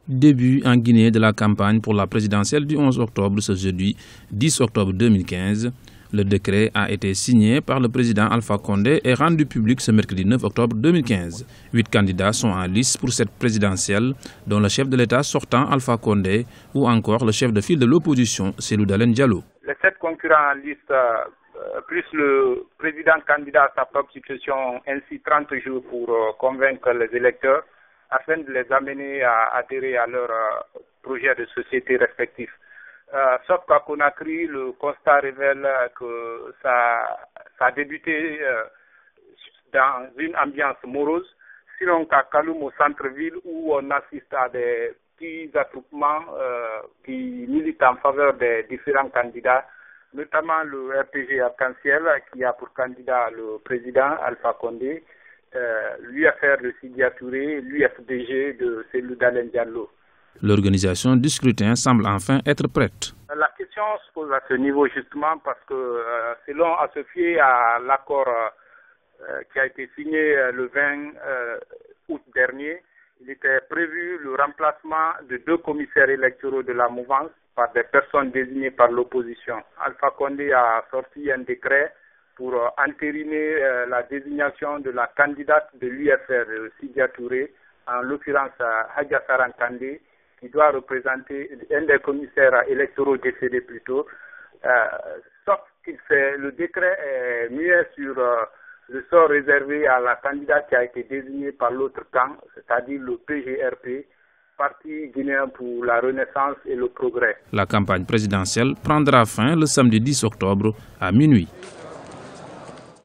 Début en Guinée de la campagne pour la présidentielle du 11 octobre, ce jeudi 10 octobre 2015. Le décret a été signé par le président Alpha Condé et rendu public ce mercredi 9 octobre 2015. 8 candidats sont en lice pour cette présidentielle, dont le chef de l'État sortant Alpha Condé ou encore le chef de file de l'opposition Cellou Dalein Diallo. Les 7 concurrents en liste, plus le président candidat à sa propre succession, ont ainsi 30 jours pour convaincre les électeurs afin de les amener à adhérer à leur projet de société respectif. Sauf qu'à Conakry, le constat révèle que ça a débuté dans une ambiance morose, sinon qu'à Kaloum, au centre-ville, où on assiste à des petits attroupements qui militent en faveur des différents candidats, notamment le RPG Arc-en-Ciel, qui a pour candidat le président Alpha Condé, l'UFR de Sidya Touré, l'UFDG de Cellou Dalein Diallo. L'organisation du scrutin semble enfin être prête. La question se pose à ce niveau justement parce que selon à se fier à l'accord qui a été signé le 20 août dernier, il était prévu le remplacement de 2 commissaires électoraux de la mouvance par des personnes désignées par l'opposition. Alpha Condé a sorti un décret pour entériner la désignation de la candidate de l'UFR, Sidya Touré, en l'occurrence Hadja Saran Kandé, qui doit représenter un des commissaires électoraux décédés plus tôt. Sauf que le décret est muet sur le sort réservé à la candidate qui a été désignée par l'autre camp, c'est-à-dire le PGRP, Parti guinéen pour la Renaissance et le Progrès. La campagne présidentielle prendra fin le samedi 10 octobre à minuit.